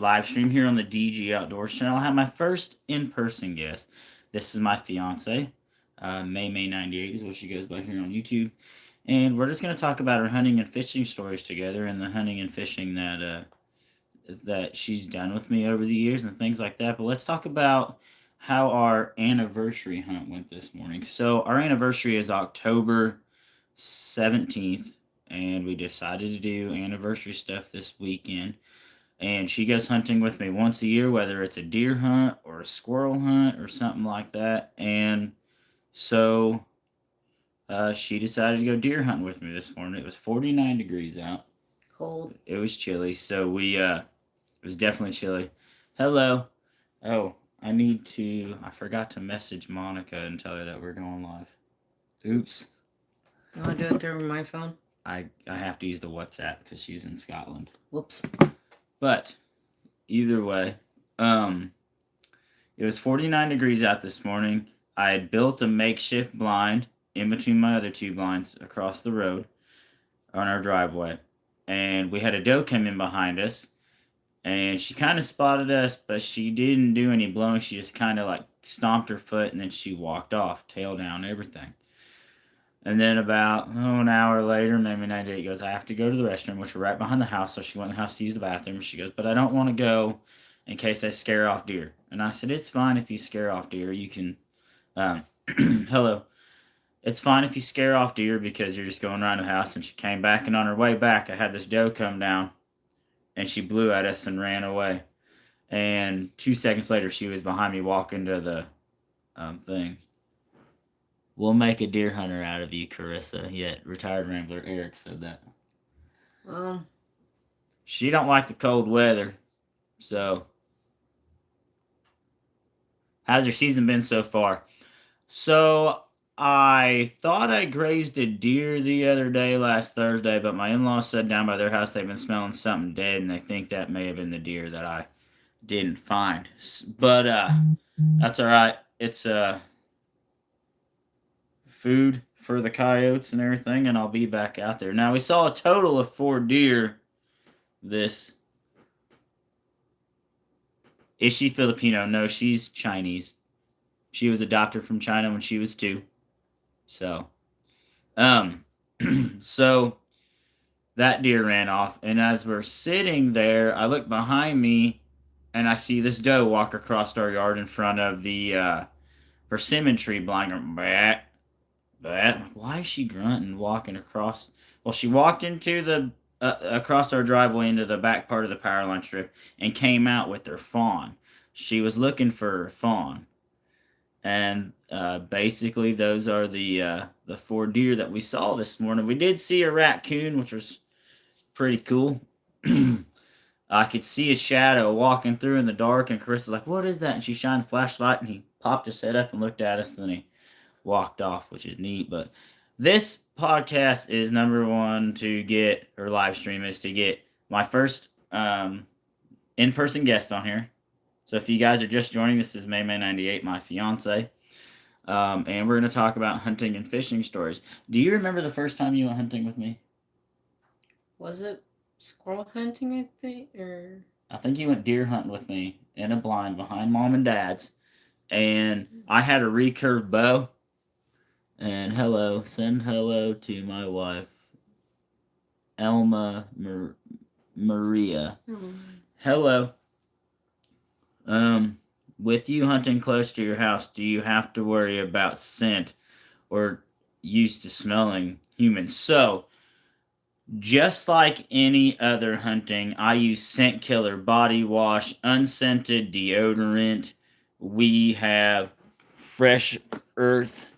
live stream here on the DG Outdoors channel. I have my first in-person guest. This is my fiance, May 98 is what she goes by here on YouTube. And we're just going to talk about her hunting and fishing stories together and the hunting and fishing that she's done with me over the years and things like that. But let's talk about how our anniversary hunt went this morning. So our anniversary is October 17th, and we decided to do anniversary stuff this weekend. And she goes hunting with me once a year, whether it's a deer hunt or a squirrel hunt or something like that. And so she decided to go deer hunting with me this morning. It was 49 degrees out. Cold. It was chilly, so it was definitely chilly. Hello. Oh, I forgot to message Monica and tell her that we're going live. Oops. You want to do it through my phone? I have to use the WhatsApp because she's in Scotland. Whoops. But either way, it was 49 degrees out this morning. I had built a makeshift blind in between my other two blinds across the road on our driveway. And we had a doe come in behind us. And she kind of spotted us, but she didn't do any blowing. She just kind of like stomped her foot and then she walked off, tail down, everything. And then about an hour later, maybe 98 goes, I have to go to the restroom, which were right behind the house. So she went in the house to use the bathroom. She goes, but I don't want to go in case I scare off deer. And I said, it's fine if you scare off deer. You can, hello. It's fine if you scare off deer because you're just going around the house. And she came back, and on her way back, I had this doe come down, and she blew at us and ran away. And 2 seconds later, she was behind me walking to the thing. We'll make a deer hunter out of you, Carissa. Yet retired Rambler Eric said that. She don't like the cold weather. So, how's your season been so far? So, I thought I grazed a deer the other day, last Thursday, but my in-laws said down by their house they've been smelling something dead, and they think that may have been the deer that I didn't find. But that's all right. It's food for the coyotes and everything, and I'll be back out there. Now, we saw a total of 4 deer this... Is she Filipino? No, she's Chinese. She was adopted from China when she was 2. So, so that deer ran off, and as we're sitting there, I look behind me, and I see this doe walk across our yard in front of the persimmon tree blind, going, bat, bat. I'm like, why is she grunting walking across? Well, she walked into the across our driveway into the back part of the power line strip and came out with her fawn. She was looking for her fawn. And basically, those are the 4 deer that we saw this morning. We did see a raccoon, which was pretty cool. I could see a shadow walking through in the dark, and Chris was like, what is that? And she shined the flashlight, and he popped his head up and looked at us, and then he walked off, which is neat. But this podcast is number one to get, or live stream is to get my first in-person guest on here. So if you guys are just joining, this is May 98, my fiance. And we're going to talk about hunting and fishing stories. Do you remember the first time you went hunting with me? Was it squirrel hunting, I think? Or I think you went deer hunting with me in a blind behind Mom and Dad's. And I had a recurve bow. And send hello to my wife, Elma Maria. Hello. With you hunting close to your house, do you have to worry about scent or used to smelling humans? So, just like any other hunting, I use scent killer body wash, unscented deodorant. We have fresh earth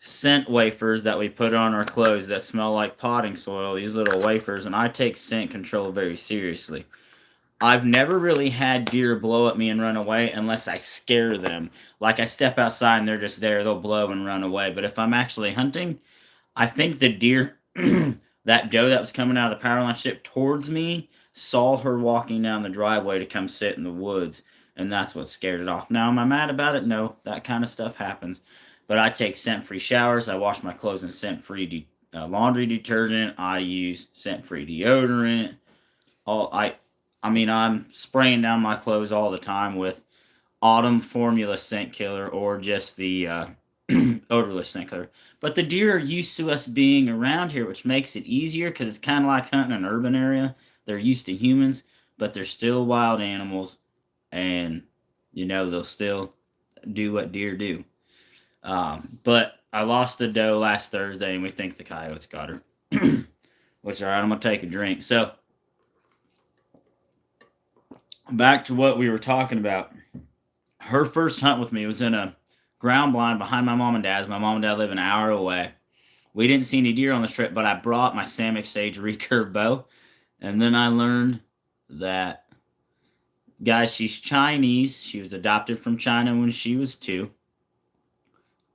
scent wafers that we put on our clothes that smell like potting soil, these little wafers, and I take scent control very seriously. I've never really had deer blow at me and run away unless I scare them. Like I step outside and they're just there, they'll blow and run away. But if I'm actually hunting, I think the deer, that doe that was coming out of the power line strip towards me, saw her walking down the driveway to come sit in the woods, and that's what scared it off. Now, am I mad about it? No, that kind of stuff happens. But I take scent-free showers. I wash my clothes in scent-free laundry detergent. I use scent-free deodorant. I mean, I'm spraying down my clothes all the time with Autumn Formula Scent Killer or just the odorless scent killer. But the deer are used to us being around here, which makes it easier because it's kind of like hunting an urban area. They're used to humans, but they're still wild animals, and they'll still do what deer do. But I lost a doe last Thursday, and we think the coyotes got her. Which, all right, I'm gonna take a drink. So back to what we were talking about. Her first hunt with me was in a ground blind behind my mom and dad's. My mom and dad live an hour away. We didn't see any deer on this trip, but I brought my Samick Sage recurve bow. And then I learned that, guys, she's Chinese. She was adopted from China when she was 2.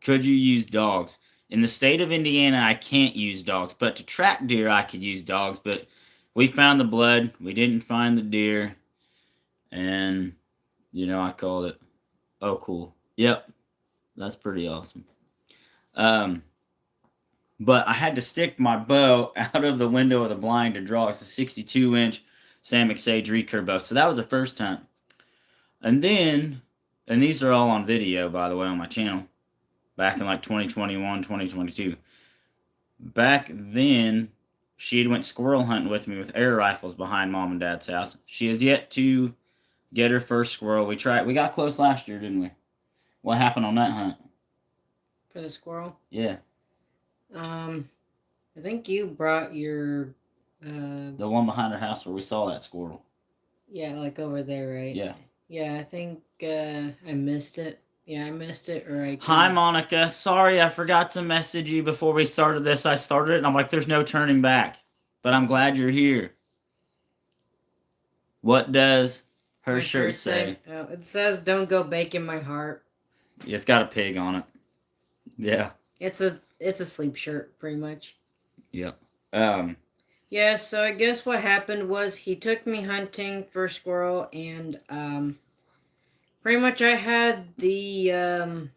Could you use dogs? In the state of Indiana, I can't use dogs, but to track deer, I could use dogs. But we found the blood. We didn't find the deer. And, I called it. Oh, cool. Yep. That's pretty awesome. But I had to stick my bow out of the window of the blind to draw. It's a 62-inch Samick Sage recurve bow. So that was the first hunt. And then, and these are all on video, by the way, on my channel. Back in like 2021, 2022. Back then, she had went squirrel hunting with me with air rifles behind mom and dad's house. She has yet to get her first squirrel. We got close last year, didn't we? What happened on that hunt? For the squirrel? Yeah. I think you brought your the one behind her house where we saw that squirrel. Yeah, like over there, right? Yeah. Yeah, I think I missed it. Yeah, I missed it, or I. Hi, Monica. Sorry, I forgot to message you before we started this. I started it, and I'm like, there's no turning back. But I'm glad you're here. What does her shirt say? Oh, it says, "Don't go baking my heart." It's got a pig on it. Yeah. It's a sleep shirt, pretty much. Yep. Yeah, so I guess what happened was he took me hunting for squirrel, and pretty much I had the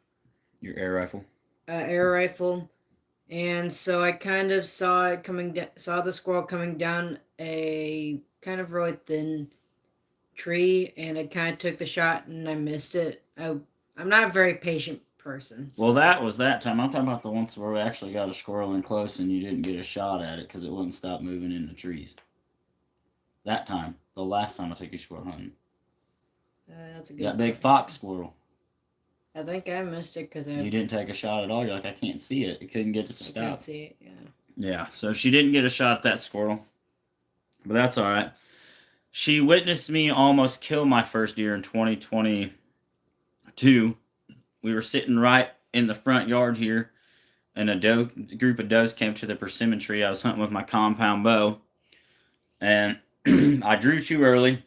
your air rifle. Air rifle, and so I kind of saw it saw the squirrel coming down a kind of really thin tree, and I kind of took the shot and I missed it. I'm not a very patient person. So. Well, that was that time. I'm talking about the ones where we actually got a squirrel in close and you didn't get a shot at it because it wouldn't stop moving in the trees. That time, the last time I took you squirrel hunting. That's a good. That big fox squirrel. I think I missed it because you didn't take a shot at all. You're like, I can't see it. You couldn't get it to stop. I can't see it. Yeah. Yeah. So she didn't get a shot at that squirrel, but that's all right. She witnessed me almost kill my first deer in 2022. We were sitting right in the front yard here, and a group of does came to the persimmon tree. I was hunting with my compound bow, and I drew too early.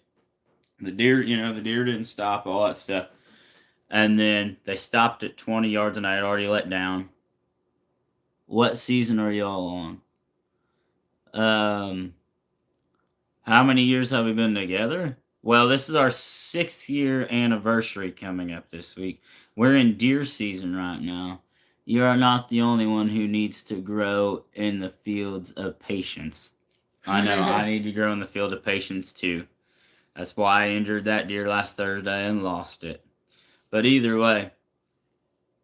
The deer didn't stop, all that stuff. And then they stopped at 20 yards, and I had already let down. What season are y'all on? How many years have we been together? Well, this is our 6th year anniversary coming up this week. We're in deer season right now. You are not the only one who needs to grow in the fields of patience. I know, I need to grow in the field of patience too. That's why I injured that deer last Thursday and lost it. But either way,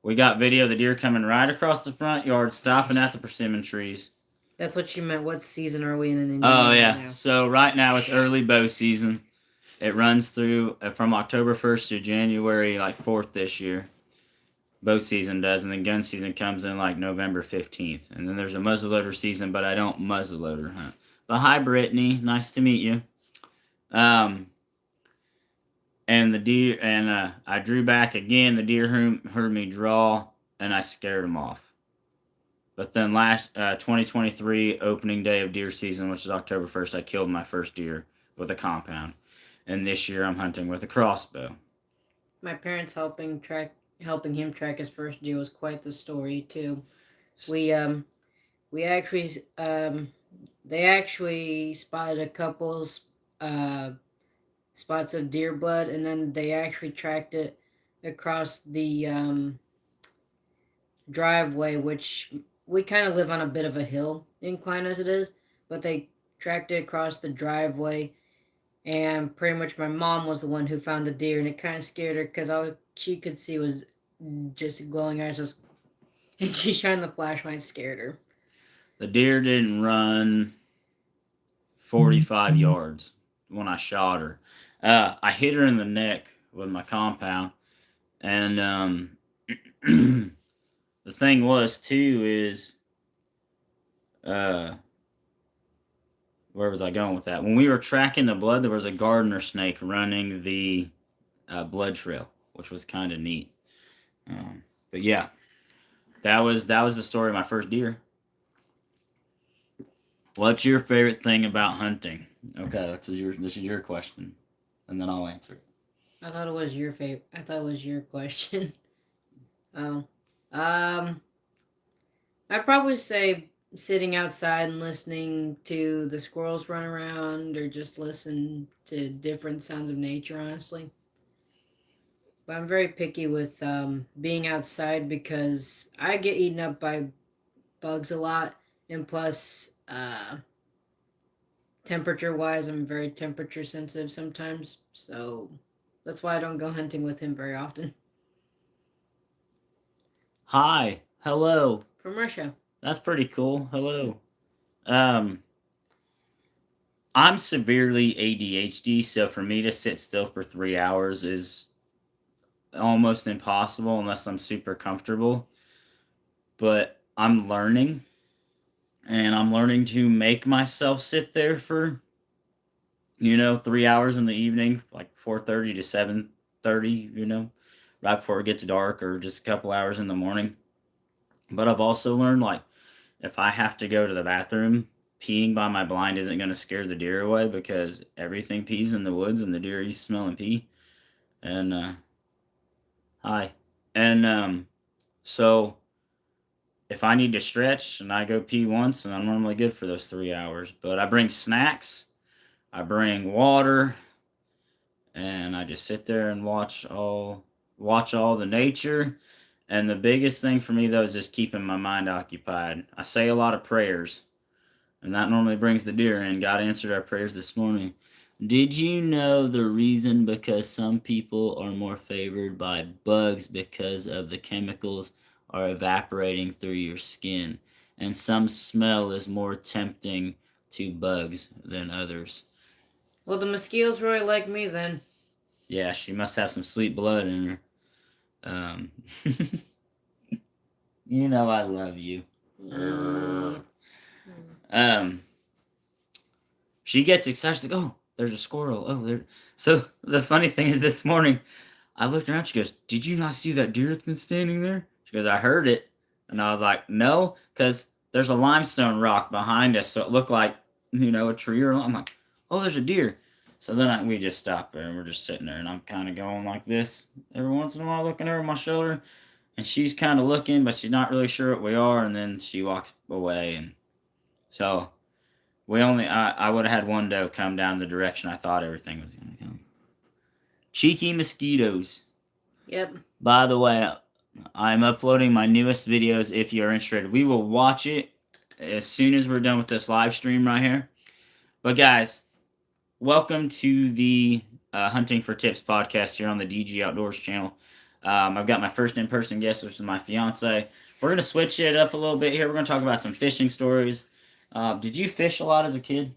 we got video of the deer coming right across the front yard, stopping at the persimmon trees. That's what you meant. What season are we in Indiana? Oh, yeah. Right, so right now it's early bow season. It runs through from October 1st to January 4th this year. Bow season does, and then gun season comes in November 15th. And then there's a muzzleloader season, but I don't muzzleloader hunt. But hi, Brittany. Nice to meet you. And the deer, and I drew back again. The deer heard me draw, and I scared him off. But then last 2023 opening day of deer season, which is October 1st, I killed my first deer with a compound. And this year I'm hunting with a crossbow. My parents helping him track his first deer was quite the story too. We actually they actually spotted a couple spots of deer blood, and then they actually tracked it across the driveway, which we kind of live on a bit of a hill incline as it is, but they tracked it across the driveway, and pretty much my mom was the one who found the deer, and it kind of scared her because all she could see was just glowing eyes, just and she shined the flashlight, scared her. The deer didn't run 45 yards when I shot her. I hit her in the neck with my compound, and the thing was too is uh, where was I going with that? When we were tracking the blood, there was a gardener snake running the blood trail, which was kind of neat. But yeah, that was the story of my first deer. What's your favorite thing about hunting? Okay, this is your question, and then I'll answer it. I thought it was your favorite. I thought it was your question. Oh, um, I'd probably say sitting outside and listening to the squirrels run around, or just listen to different sounds of nature. Honestly, but I'm very picky with being outside because I get eaten up by bugs a lot, and plus, temperature wise, I'm very temperature sensitive sometimes. So that's why I don't go hunting with him very often. Hi, hello. From Russia. That's pretty cool. Hello. Um, I'm severely ADHD, so for me to sit still for 3 hours is almost impossible unless I'm super comfortable. But I'm learning to make myself sit there for 3 hours in the evening, like 4:30 to 7:30. Right before it gets dark, or just a couple hours in the morning. But I've also learned, like, if I have to go to the bathroom, peeing by my blind isn't going to scare the deer away because everything pees in the woods and the deer used to smell and pee. And hi. And so if I need to stretch and I go pee once, and I'm normally good for those 3 hours. But I bring snacks, I bring water, and I just sit there and watch all the nature. And the biggest thing for me though is just keeping my mind occupied. I say a lot of prayers, and that normally brings the deer in. God answered our prayers this morning. Did you know the reason because some people are more favored by bugs because of the chemicals are evaporating through your skin, and some smell is more tempting to bugs than others? Well, the mosquitoes really like me then. Yeah, she must have some sweet blood in her. I love you. Mm. Um, she gets excited. She's like, "Oh, there's a squirrel. Oh, there." So the funny thing is, this morning I looked around. She goes, "Did you not see that deer that's been standing there?" She goes, "I heard it," and I was like, "No," because there's a limestone rock behind us, so it looked like a tree. Or I'm like, "Oh, there's a deer." So then we just stop there and we're just sitting there, and I'm kind of going like this every once in a while, looking over my shoulder, and she's kind of looking, but she's not really sure what we are, and then she walks away, and so I would have had one doe come down the direction I thought everything was going to come. Cheeky mosquitoes. Yep. By the way, I'm uploading my newest videos if you're interested. We will watch it as soon as we're done with this live stream right here. But guys, welcome to the Hunting for Tips podcast here on the DG Outdoors channel. I've got my first in-person guest, which is my fiance. We're going to switch it up a little bit here. We're going to talk about some fishing stories. Did you fish a lot as a kid?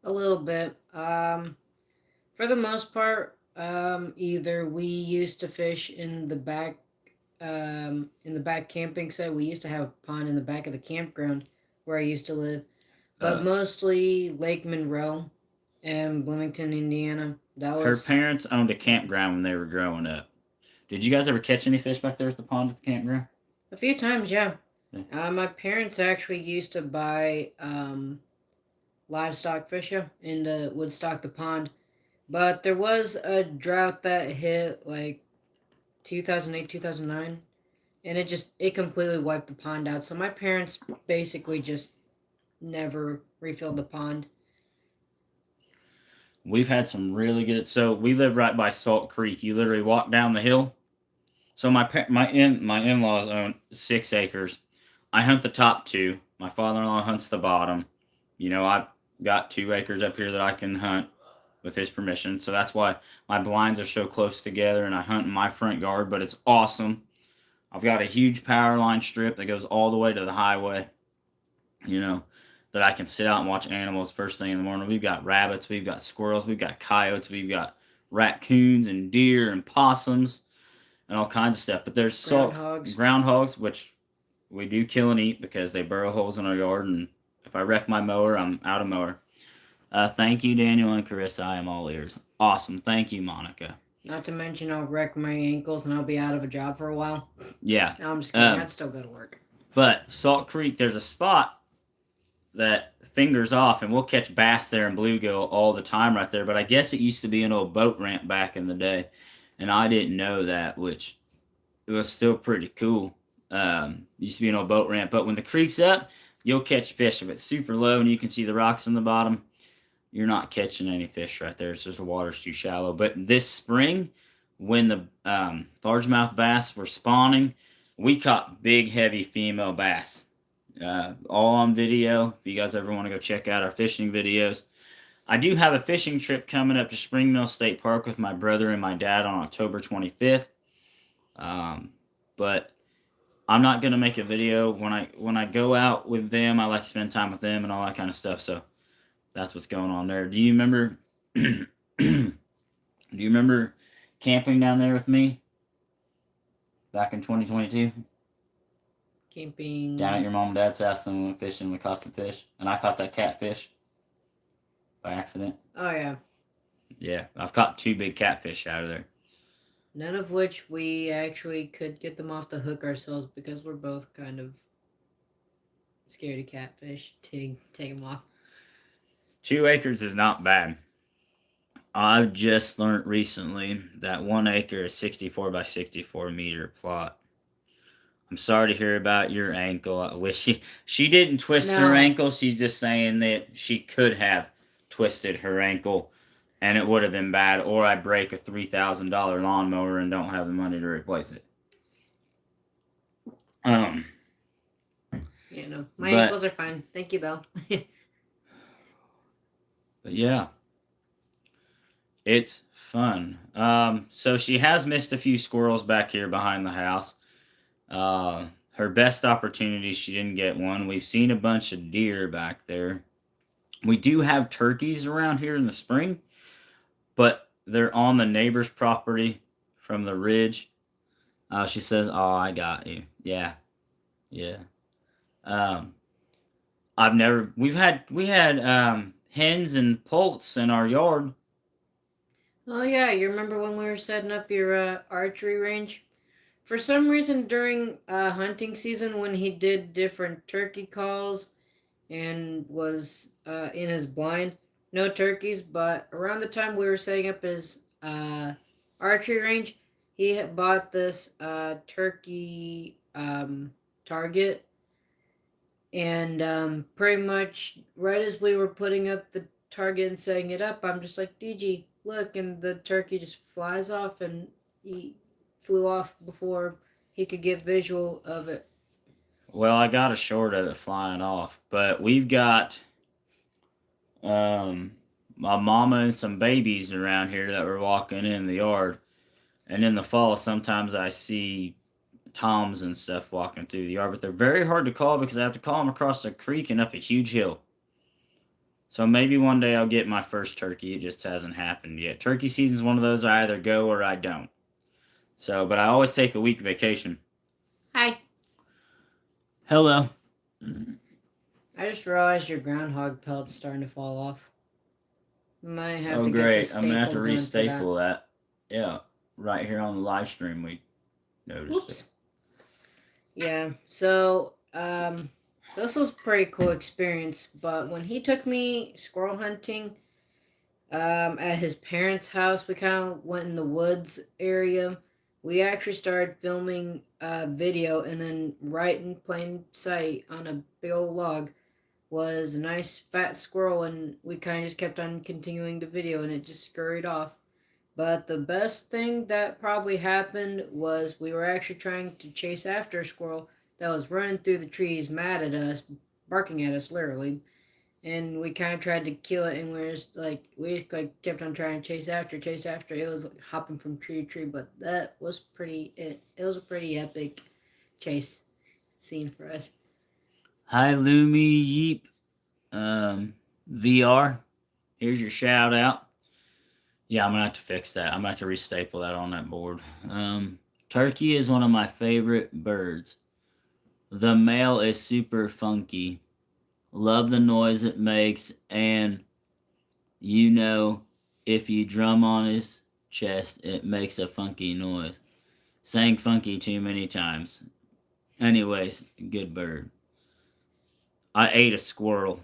A little bit. For the most part, either we used to fish in the back camping site. We used to have a pond in the back of the campground where I used to live, but mostly Lake Monroe and Bloomington, Indiana. That Her was parents owned a campground when they were growing up. Did you guys ever catch any fish back there at the pond at the campground? a few times, yeah. Yeah. My parents actually used to buy livestock fish, yeah, and would stock the pond. But there was a drought that hit like 2008, 2009, and it completely wiped the pond out. So my parents basically just never refilled the pond. We've had some really good. So we live right by Salt Creek. You literally walk down the hill. So my in laws own 6 acres. I hunt the top two. My father in law hunts the bottom. I've got 2 acres up here that I can hunt. with his permission. So that's why my blinds are so close together, and I hunt in my front yard. But it's awesome. I've got a huge power line strip that goes all the way to the highway. You know, that I can sit out and watch animals first thing in the morning. We've got rabbits, we've got squirrels, we've got coyotes, we've got raccoons and deer and possums and all kinds of stuff. But there's Groundhogs. groundhogs, which we do kill and eat because they burrow holes in our yard. And if I wreck my mower, I'm out of mower. Thank you, Daniel and Carissa. I am all ears. Awesome. Thank you, Monica. Not to mention, I'll wreck my ankles and I'll be out of a job for a while. Yeah. No, I'm just kidding. I'd still go to work. But Salt Creek, there's a spot that fingers off, and we'll catch bass there and bluegill all the time right there. But I guess it used to be an old boat ramp back in the day, and I didn't know that, which it was still pretty cool. Used to be an old boat ramp, but when the creek's up, you'll catch fish. If it's super low and you can see the rocks in the bottom, you're not catching any fish right there. It's just the water's too shallow. But this spring, when the largemouth bass were spawning, we caught big, heavy female bass. All on video. If you guys ever want to go check out our fishing videos, I do have a fishing trip coming up to Spring Mill State Park with my brother and my dad on October 25th. But I'm not gonna make a video when I go out with them. I like to spend time with them and all that kind of stuff. So that's what's going on there. Do you remember? Do you remember camping down there with me back in 2022? Camping. Down at your mom and dad's house, and we went fishing. We caught some fish, and I caught that catfish by accident. Oh, yeah. Yeah, I've caught 2 big catfish out of there. None of which we actually could get them off the hook ourselves because we're both kind of scared of catfish to take them off. 2 acres is not bad. I've just learned recently that 1 acre is 64 by 64 meter plot. I'm sorry to hear about your ankle. I wish she didn't twist her ankle. She's just saying that she could have twisted her ankle and it would have been bad, or I break a $3,000 lawnmower and don't have the money to replace it. Yeah, no. My ankles are fine. Thank you, though. But yeah. It's fun. So she has missed a few squirrels back here behind the house. Her best opportunity, she didn't get one. We've seen a bunch of deer back there. We do have turkeys around here in the spring, but they're on the neighbor's property from the ridge. She says, "Oh, I got you." Yeah, yeah. We had hens and poults in our yard. Oh, yeah. You remember when we were setting up your archery range? For some reason, during hunting season, when he did different turkey calls and was in his blind, no turkeys, but around the time we were setting up his archery range, he had bought this turkey target. And pretty much right as we were putting up the target and setting it up, I'm just like, DG, look, and the turkey just flies off, and he flew off before he could get visual of it. Well, I got a short of it flying off, but we've got my mama and some babies around here that were walking in the yard, and in the fall sometimes I see toms and stuff walking through the yard, but they're very hard to call because I have to call them across the creek and up a huge hill. So maybe one day I'll get my first turkey. It just hasn't happened yet. Turkey season's one of those I either go or I don't. So, but I always take a week vacation. Hi. Hello. I just realized your groundhog pelt's starting to fall off. Might have to great. get the I'm gonna have to staple done for restaple that. Yeah, right here on the live stream we noticed Whoops. it. Yeah. So this was a pretty cool experience. But when he took me squirrel hunting, at his parents' house, we kind of went in the woods area. We actually started filming a video, and then right in plain sight on a big old log was a nice fat squirrel, and we kind of just kept on continuing the video, and it just scurried off. But the best thing that probably happened was we were actually trying to chase after a squirrel that was running through the trees, mad at us, barking at us literally. and we kind of tried to kill it, and we just kept on trying to chase after. It was like hopping from tree to tree, but that was pretty. It was a pretty epic chase scene for us. Hi, Lumi Yeep. VR. Here's your shout out. Yeah, I'm gonna have to fix that. I'm gonna have to restaple that on that board. Turkey is one of my favorite birds. The male is super funky. Love the noise it makes, and you know, if you drum on his chest, it makes a funky noise. Saying funky too many times. Anyways, good bird. I ate a squirrel.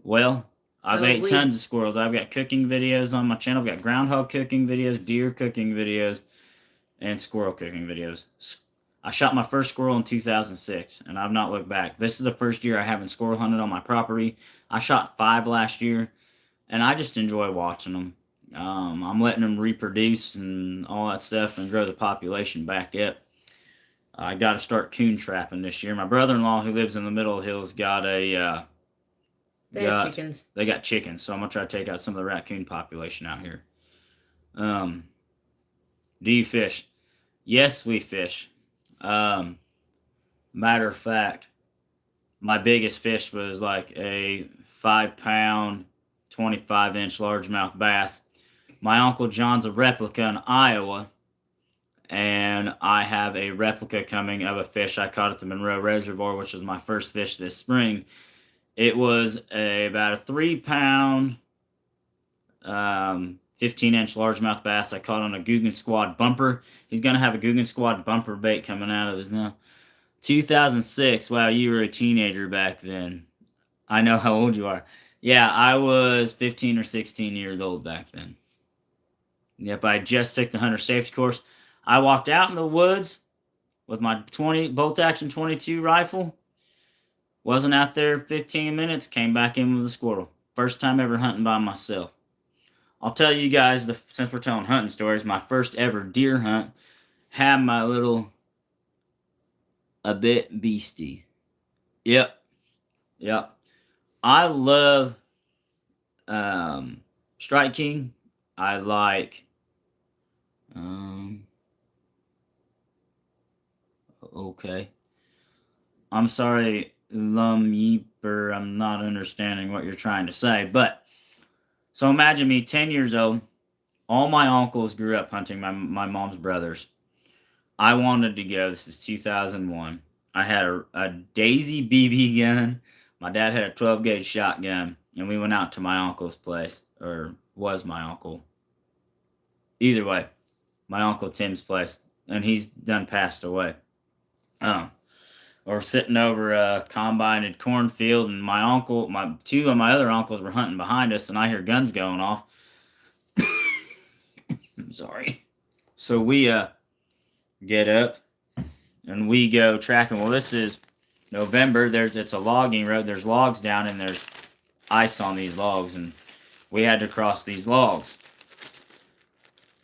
Well, I've So if ate we, tons of squirrels. I've got cooking videos on my channel. I've got groundhog cooking videos, deer cooking videos, and squirrel cooking videos. I shot my first squirrel in 2006, and I've not looked back. This is the first year I haven't squirrel hunted on my property. I shot 5 last year, and I just enjoy watching them. I'm letting them reproduce and all that stuff and grow the population back up. I got to start coon trapping this year. My brother-in-law, who lives in the Middle Hills, got a they have got chickens. they got chickens, so I'm gonna try to take out some of the raccoon population out here. Um, do you fish? Yes, we fish. Um, Matter of fact, my biggest fish was like a 5 pound, 25-inch largemouth bass. My Uncle John's a replica in Iowa, and I have a replica coming of a fish I caught at the Monroe Reservoir, which was my first fish this spring. It was about a 3 pound, 15-inch largemouth bass I caught on a Guggen Squad bumper. He's going to have a Guggen Squad bumper bait coming out of his mouth. 2006. Wow, you were a teenager back then. I know how old you are. Yeah, I was 15 or 16 years old back then. Yep, I just took the hunter safety course. I walked out in the woods with my 20 bolt action 22 rifle. Wasn't out there 15 minutes. Came back in with a squirrel. First time ever hunting by myself. I'll tell you guys, since we're telling hunting stories, my first ever deer hunt had my little a bit beastie. Yep, yep. I love Strike King. I like okay. I'm sorry, Lum Yeeper, I'm not understanding what you're trying to say, but so imagine me 10 years old. All my uncles grew up hunting my mom's brothers. I wanted to go. This is 2001. I had a Daisy BB gun. My dad had a 12 gauge shotgun, and we went out to my uncle's place, or was my uncle. Either way, my uncle Tim's place, and he's done passed away. Um, or sitting over a combined cornfield, and my uncle, my two of my other uncles were hunting behind us, and I hear guns going off. I'm sorry. So we get up and we go tracking. Well, this is November. It's a logging road. There's logs down and there's ice on these logs, and we had to cross these logs.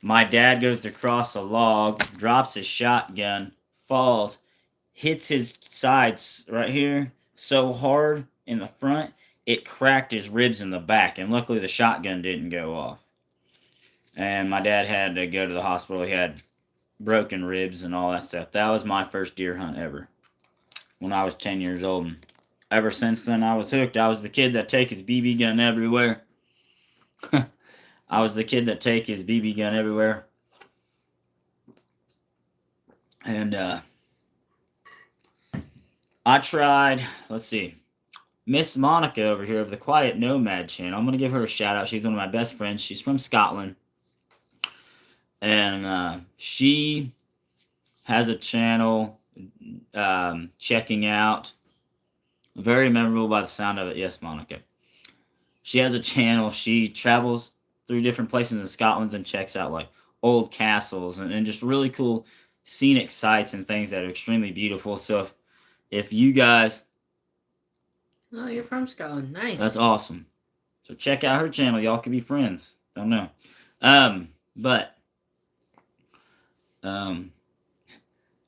My dad goes to cross a log, drops his shotgun, falls, hits his sides right here so hard in the front, it cracked his ribs in the back, and luckily the shotgun didn't go off. And my dad had to go to the hospital. He had broken ribs and all that stuff. That was my first deer hunt ever when I was 10 years old. And ever since then, I was hooked. I was the kid that take his BB gun everywhere. I was the kid that take his BB gun everywhere. And I tried, let's see, Miss Monica over here of the Quiet Nomad channel. I'm going to give her a shout out. She's one of my best friends. She's from Scotland. And she has a channel checking out. Very memorable by the sound of it. Yes, Monica. She has a channel. She travels through different places in Scotland and checks out like old castles and just really cool scenic sites and things that are extremely beautiful. So if you guys... Oh, you're from Scotland. Nice. That's awesome. So check out her channel. Y'all can be friends. Don't know. But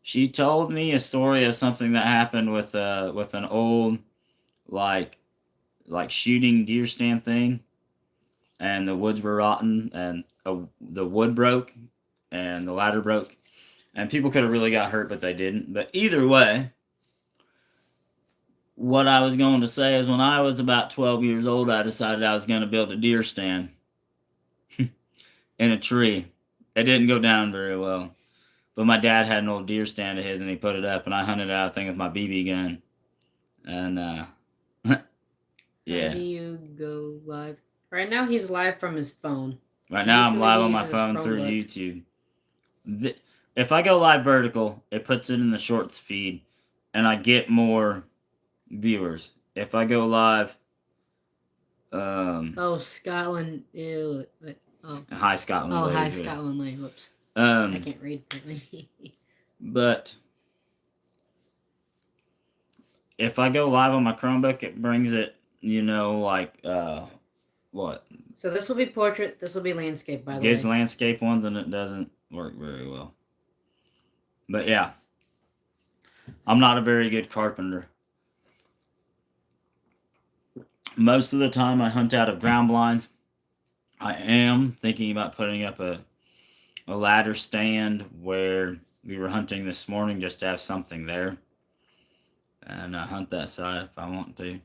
she told me a story of something that happened with an old like like shooting deer stand thing, and the woods were rotten, and the wood broke, and the ladder broke, and people could have really got hurt, but they didn't. But either way, what I was going to say is when I was about 12 years old, I decided I was going to build a deer stand in a tree. It didn't go down very well. But my dad had an old deer stand of his, and he put it up, and I hunted out a thing with my BB gun. And, How yeah. do you go live? Right now, he's live from his phone. Right now, I'm Usually live he on my uses his phone through Chromebook. YouTube. If I go live vertical, it puts it in the shorts feed, and I get more viewers. If I go live, Oh, Scotland. Ew. Oh. hi Scotland, Oh, hi, ladies. Scotland Lane. Whoops. I can't read. But if I go live on my Chromebook, it brings it, like what? So this will be portrait. This will be landscape, by the Gives way. landscape ones, and it doesn't work very well. But yeah, I'm not a very good carpenter. Most of the time, I hunt out of ground blinds. I am thinking about putting up a ladder stand where we were hunting this morning, just to have something there, and hunt that side if I want to.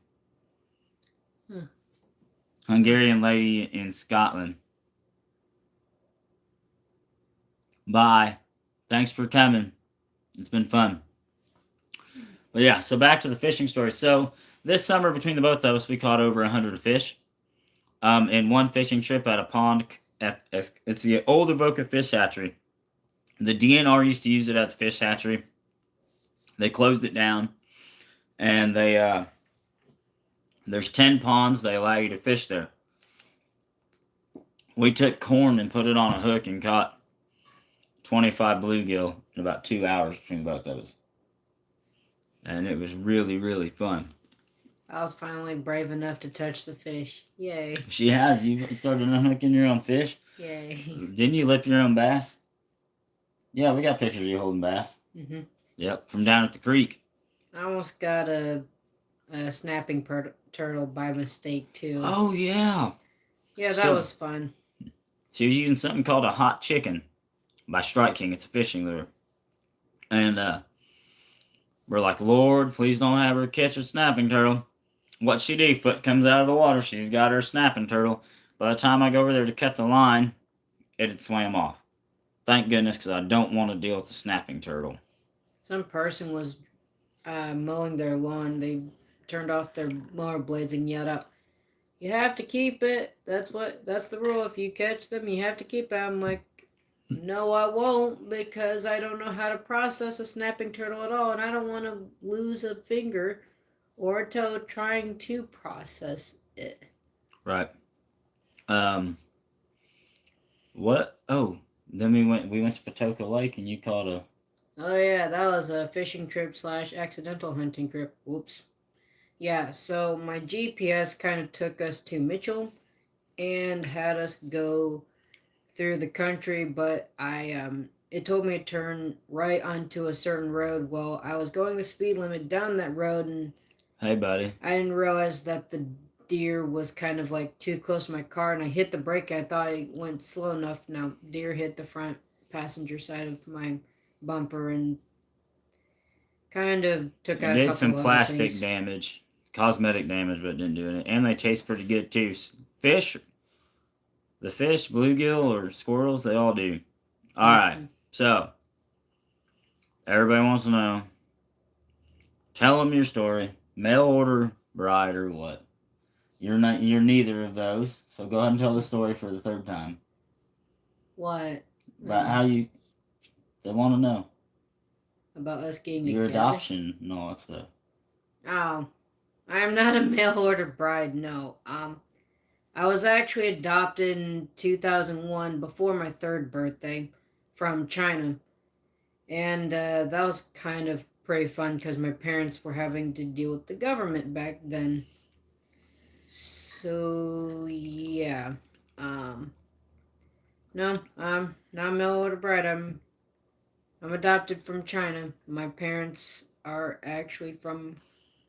Hungarian lady in Scotland. Bye. Thanks for coming. It's been fun. But yeah, so back to the fishing story. So this summer, between the both of us, we caught over 100 fish. In one fishing trip at a pond. It's the old Avoca Fish Hatchery. The DNR used to use it as a fish hatchery. They closed it down, and there's 10 ponds they allow you to fish there. We took corn and put it on a hook and caught 25 bluegill in about 2 hours between both of us. And it was really, really fun. I was finally brave enough to touch the fish. Yay. She has. You started unhooking your own fish? Yay. Didn't you lip your own bass? Yeah, we got pictures of you holding bass. Mm-hmm. Yep, from down at the creek. I almost got a snapping turtle by mistake, too. Oh, yeah. Yeah, that was fun. She was using something called a hot chicken by Strike King. It's a fishing lure. And we're like, Lord, please don't have her catch a snapping turtle. What she do? Foot comes out of the water. She's got her snapping turtle. By the time I go over there to cut the line, it had swam off. Thank goodness, because I don't want to deal with the snapping turtle. Some person was mowing their lawn. They turned off their mower blades and yelled out, "You have to keep it. That's the rule. If you catch them, you have to keep it." I'm like, no, I won't, because I don't know how to process a snapping turtle at all, and I don't want to lose a finger or a toe trying to process it. Right. What? Oh, then we went to Patoka Lake, and you caught a... Oh yeah, that was a fishing trip / accidental hunting trip. Whoops. Yeah, so my GPS kind of took us to Mitchell and had us go through the country, but it told me to turn right onto a certain road. Well, I was going the speed limit down that road, and Hey, buddy. I didn't realize that the deer was kind of like too close to my car, and I hit the brake. I thought I went slow enough. Now deer hit the front passenger side of my bumper and kind of took out a couple did some other plastic things. damage, cosmetic damage, but it didn't do anything. And they taste pretty good too. Fish, bluegill or squirrels, they all do. All right, so everybody wants to know. Tell them your story. Mail order, bride, or what? You're not. You're neither of those. So go ahead and tell the story for the third time. What? About how you. They want to know. About us getting Your together? adoption and all that stuff. Oh, I'm not a mail order bride. No. I was actually adopted in 2001 before my 3rd birthday from China, and that was kind of pretty fun because my parents were having to deal with the government back then. So yeah, no, I'm not a mail order bride. I'm adopted from China. My parents are actually from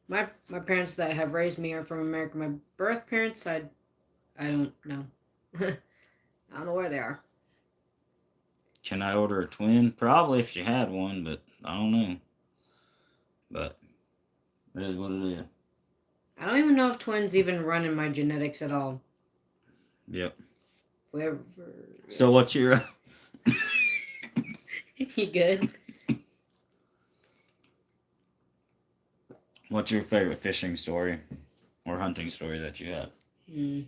my parents that have raised me are from America. My birth parents, I don't know. I don't know where they are. Can I order a twin? Probably if she had one, but I don't know. But it is what it is. I don't even know if twins even run in my genetics at all. Yep. Whoever. So what's your You good? what's your favorite fishing story or hunting story that you had? Hmm.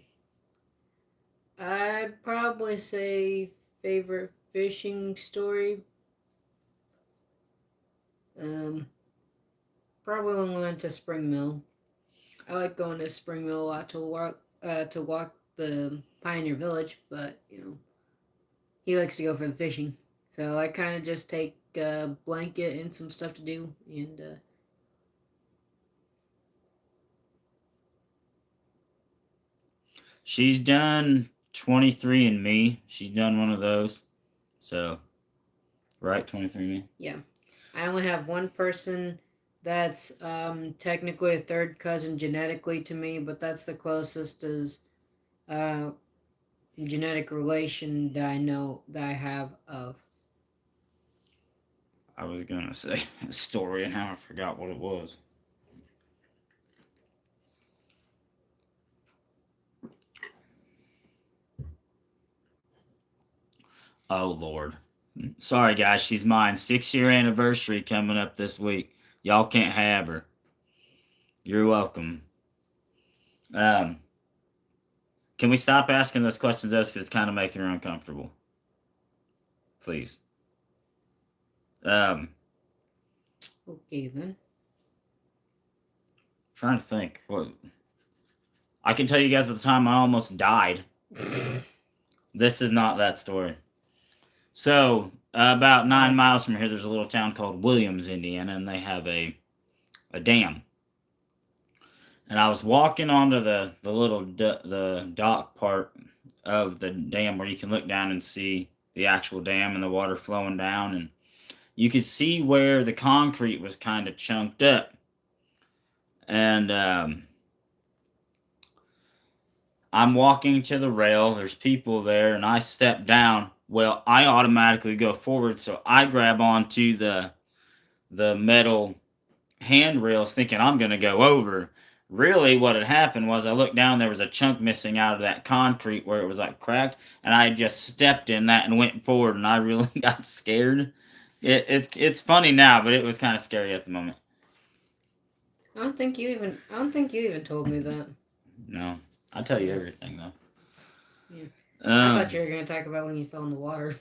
I'd probably say favorite fishing story. Um, Probably when we went to Spring Mill. I like going to Spring Mill a lot to walk the Pioneer Village, but he likes to go for the fishing. So I kind of just take a blanket and some stuff to do, and She's done 23andMe. She's done one of those. So, right, 23andMe. yeah, I only have one person that's technically a third cousin genetically to me, but that's the closest as uh, genetic relation that I know that I have of. I was gonna say a story and how I forgot what it was. Oh Lord. Sorry guys, she's mine. 6-year anniversary coming up this week. Y'all can't have her. You're welcome. Um, can we stop asking those questions though, 'cause it's kind of making her uncomfortable. Please. Um, Okay then. trying to think. What I can tell you guys about the time I almost died. This is not that story. So, about 9 miles from here, there's a little town called Williams, Indiana, and they have a dam. And I was walking onto the little the dock part of the dam where you can look down and see the actual dam and the water flowing down, and you could see where the concrete was kind of chunked up. And I'm walking to the rail. There's people there, and I step down. Well, I automatically go forward, so I grab onto the metal handrails, thinking I'm gonna go over. Really, what had happened was I looked down. There was a chunk missing out of that concrete where it was like cracked, and I just stepped in that and went forward. And I really got scared. It's funny now, but it was kind of scary at the moment. I don't think you even told me that. No, I tell you everything though. Yeah. I Um, thought you were gonna talk about when you fell in the water.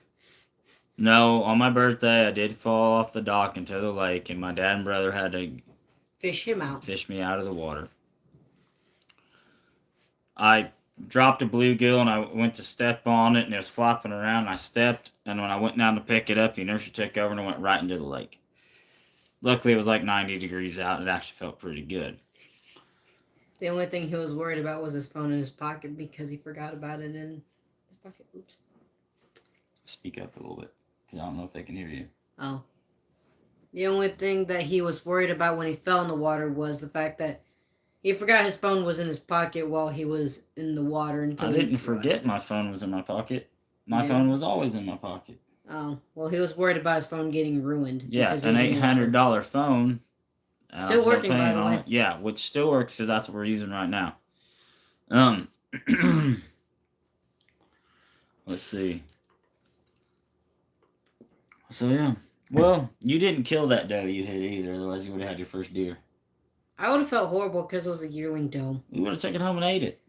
no, on my birthday, I did fall off the dock into the lake, and my dad and brother had to Fish him out. fish me out of the water. I dropped a bluegill and I went to step on it, and it was flopping around. And I stepped, and when I went down to pick it up, the inertia took over and I went right into the lake. Luckily, it was like 90 degrees out. It actually felt pretty good. The only thing he was worried about was his phone in his pocket because he forgot about it in his pocket. Oops. Speak up a little bit, because I don't know if they can hear you. Oh. The only thing that he was worried about when he fell in the water was the fact that he forgot his phone was in his pocket while he was in the water until I he didn't realized forget it. my phone was in my pocket. My Yeah. phone was always in my pocket. Oh, well, he was worried about his phone getting ruined. Yeah, because it an was in the water. $800 phone. Still working, by paying the on way. it. Yeah, which still works because that's what we're using right now. Let's see. So yeah. Well, you didn't kill that doe you hit either, otherwise you would have had your first deer. I would have felt horrible because it was a yearling doe. We would have taken it home and ate it.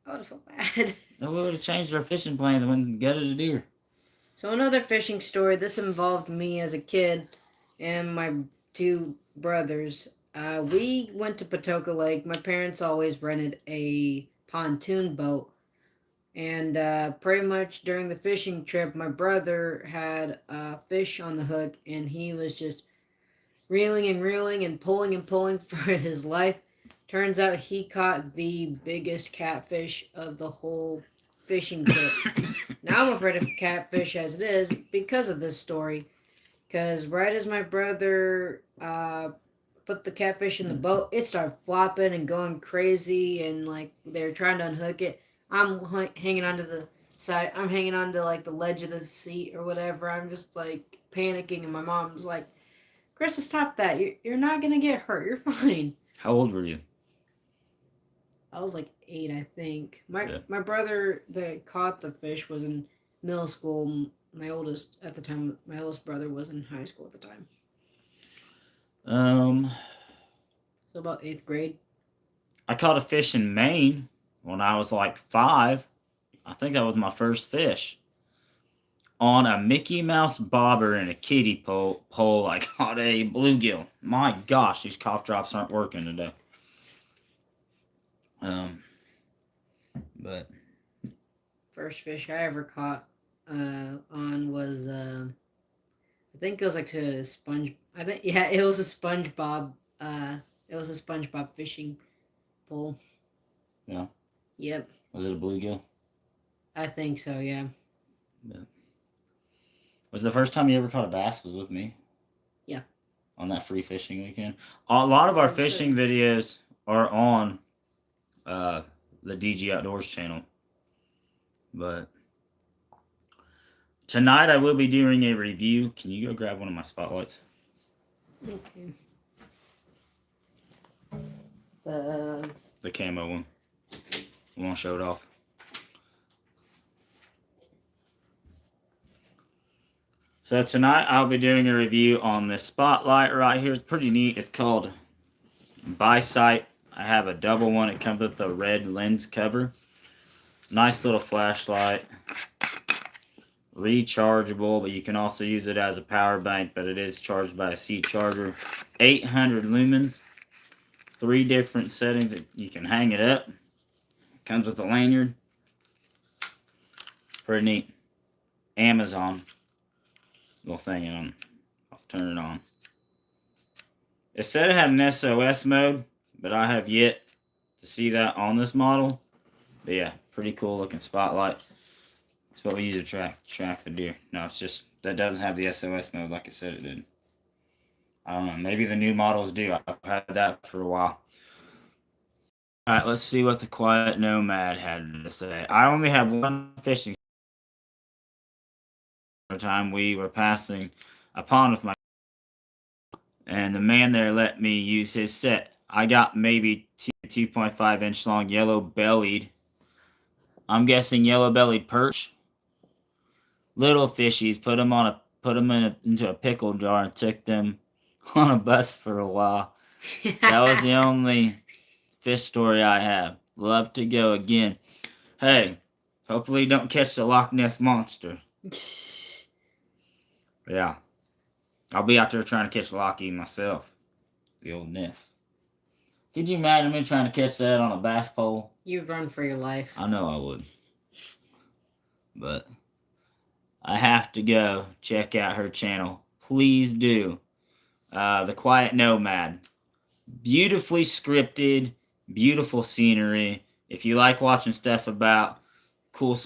I would have felt bad. Then we would have changed our fishing plans and went and gutted a deer. So another fishing story. This involved me as a kid and my two brothers. We went to Patoka Lake. My parents always rented a pontoon boat. And pretty much during the fishing trip, my brother had a fish on the hook, and he was just reeling and pulling for his life. Turns out he caught the biggest catfish of the whole fishing trip. Now I'm afraid of catfish as it is because of this story. Because right as my brother put the catfish in the boat, it started flopping and going crazy, and like they were trying to unhook it. I'm hanging onto the side. I'm hanging onto like the ledge of the seat or whatever. I'm just like panicking, and my mom's like, "Krista, stop that! You're not gonna get hurt. You're fine." How old were you? I was like 8, I think. Yeah. My brother that caught the fish was in middle school. My oldest at the time, my oldest brother was in high school at the time. Um, So about 8th grade. I caught a fish in Maine when I was like 5. I think that was my first fish. On a Mickey Mouse bobber and a kiddie pole, I caught a bluegill. My gosh, these cough drops aren't working today. But First fish I ever caught on was I think it was like a sponge. I think yeah, it was a SpongeBob. It was a SpongeBob fishing pole. yeah, Yep, was it a bluegill? I think so. Yeah. Yeah. Was the first time you ever caught a bass was with me? Yeah. On that free fishing weekend. A lot of our Yeah, fishing sure. videos are on the DG Outdoors channel. But tonight I will be doing a review. Can you go grab one of my spotlights? Okay. Uh, The camo one. You want to show it off? So tonight I'll be doing a review on this spotlight right here. It's pretty neat. It's called Bi-Sight. I have a double one. It comes with the red lens cover. Nice little flashlight. Rechargeable, but you can also use it as a power bank, but it is charged by a C charger. 800 lumens. 3 different settings. You can hang it up. Comes with a lanyard. Pretty neat. Amazon. Little thing on. I'll turn it on. It said it had an SOS mode, but I have yet to see that on this model. But yeah, pretty cool looking spotlight. It's what we use to track the deer. No, it's just that doesn't have the SOS mode like it said it did. I don't know. Maybe the new models do. I've had that for a while. All right, let's see what the Quiet Nomad had to say. I only have one fishing time. We were passing a pond with my, and the man there let me use his set. I got maybe 2.5 inch long yellow bellied. I'm guessing yellow bellied perch. Little fishies. Put them into a pickle jar and took them on a bus for a while. That was the only fish story I have. Love to go again. Hey, hopefully you don't catch the Loch Ness monster. Yeah. I'll be out there trying to catch Lockie myself. The old Ness. Could you imagine me trying to catch that on a bass pole? You'd run for your life. I know I would. But I have to go check out her channel. Please do. The Quiet Nomad. Beautifully scripted, beautiful scenery. If you like watching stuff about cool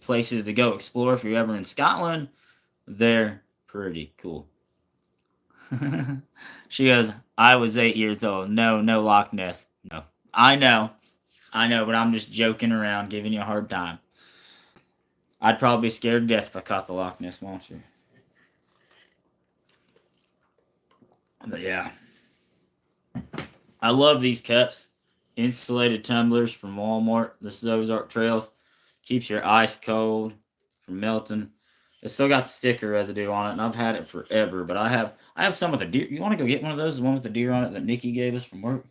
places to go explore, if you're ever in Scotland, they're pretty cool. She goes, I was 8 years old. No Loch Ness. No. I know, but I'm just joking around, giving you a hard time. I'd probably be scared to death if I caught the Loch Ness monster. But yeah. I love these cups. Insulated tumblers from Walmart. This is Ozark Trails. Keeps your ice cold from melting. It's still got the sticker residue on it, and I've had it forever. But I have some with a deer. You want to go get one of those? The one with the deer on it that Nikki gave us from work?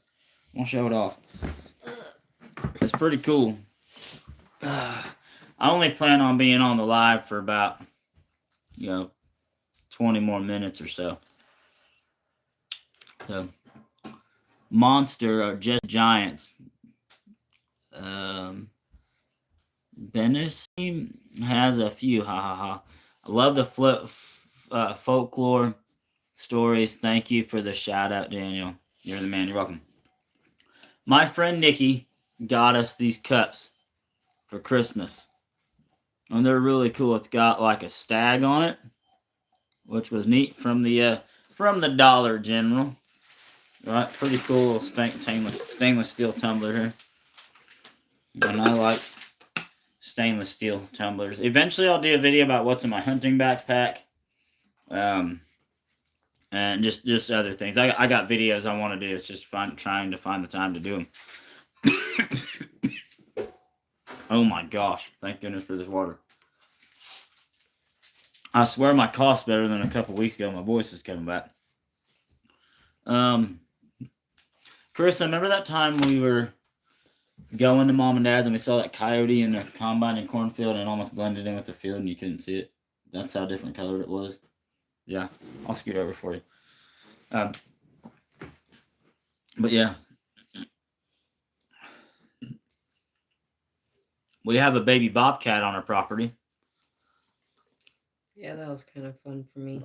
I want to show it off. It's pretty cool. I only plan on being on the live for about, 20 more minutes or so. So, Monster or just giants. Venice has a few. Ha ha ha. I love the folklore stories. Thank you for the shout out, Daniel. You're the man. You're welcome. My friend Nikki got us these cups for Christmas, and they're really cool. It's got like a stag on it, which was neat from the Dollar General. Right, pretty cool stainless steel tumbler here. And I like stainless steel tumblers. Eventually, I'll do a video about what's in my hunting backpack, and just other things. I got videos I want to do. It's just trying to find the time to do them. Oh my gosh! Thank goodness for this water. I swear my cough's better than a couple weeks ago. My voice is coming back. Chris, I remember that time we were going to Mom and Dad's and we saw that coyote in the combine and cornfield and it almost blended in with the field and you couldn't see it. That's how different colored it was. Yeah, I'll scoot over for you. But yeah. We have a baby bobcat on our property. Yeah, that was kind of fun for me.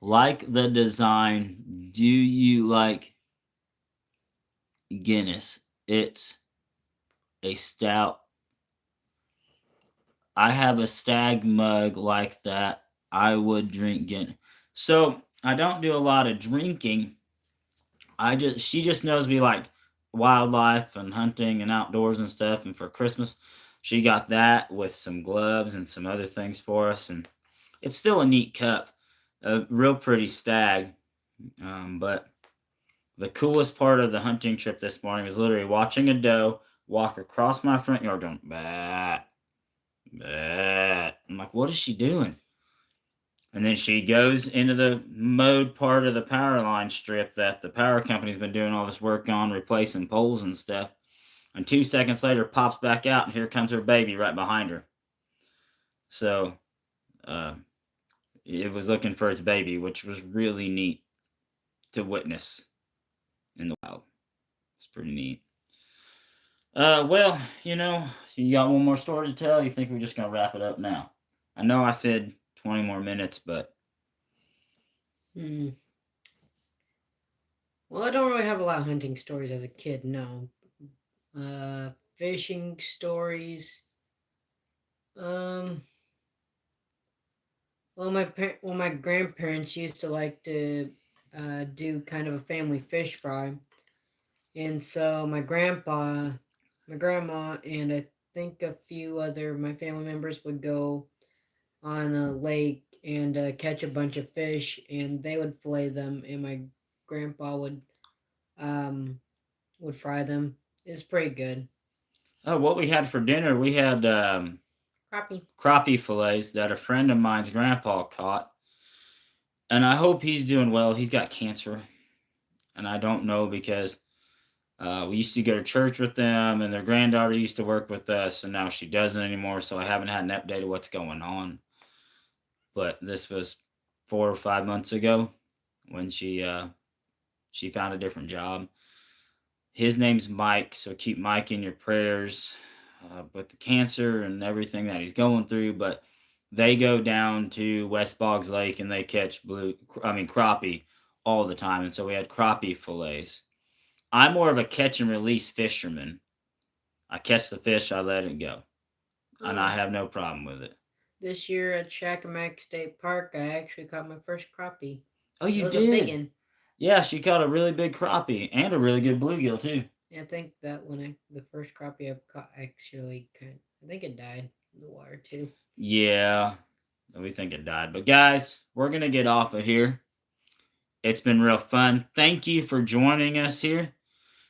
Like the design, do you like Guinness? It's a stout. I have a stag mug like that. I would drink Guinness. So I don't do a lot of drinking. She just knows me like wildlife and hunting and outdoors and stuff. And for Christmas, she got that with some gloves and some other things for us. And it's still a neat cup, a real pretty stag. But the coolest part of the hunting trip this morning was literally watching a doe walk across my front yard going, bat, bat. I'm like, what is she doing? And then she goes into the mowed part of the power line strip that the power company's been doing all this work on, replacing poles and stuff. And 2 seconds later, pops back out, and here comes her baby right behind her. So, it was looking for its baby, which was really neat to witness in the wild. It's pretty neat. Well, you got one more story to tell? You think we're just gonna wrap it up now? I know I said 20 more minutes, but Well, I don't really have a lot of hunting stories as a kid, no. Fishing stories. Well, my grandparents used to like to do kind of a family fish fry, and so my grandpa, my grandma, and I think a few other my family members would go on a lake and catch a bunch of fish, and they would fillet them, and my grandpa would fry them. It's pretty good. what we had for dinner, we had Crappie. crappie fillets that a friend of mine's grandpa caught. And I hope he's doing well. He's got cancer. And I don't know because we used to go to church with them, and their granddaughter used to work with us, and now she doesn't anymore. So I haven't had an update of what's going on. But this was 4 or 5 months ago when she found a different job. His name's Mike, so keep Mike in your prayers with the cancer and everything that he's going through. But they go down to West Boggs Lake and they catch crappie all the time. And so we had crappie fillets. I'm more of a catch and release fisherman. I catch the fish, I let it go. And I have no problem with it. This year at Shakamak State Park, I actually caught my first crappie. Oh, you It was did? a big one. Yeah, she caught a really big crappie and a really good bluegill too. I think that the first crappie I've caught actually I think it died in the water too. Yeah, we think it died. But guys, we're going to get off of here. It's been real fun. Thank you for joining us here.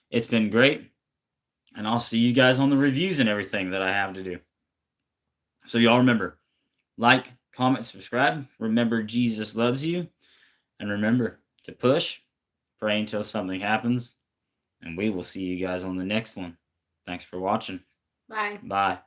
It's been great. And I'll see you guys on the reviews and everything that I have to do. So y'all remember, like, comment, subscribe. Remember, Jesus loves you. And remember to push, pray until something happens. And we will see you guys on the next one. Thanks for watching. Bye. Bye.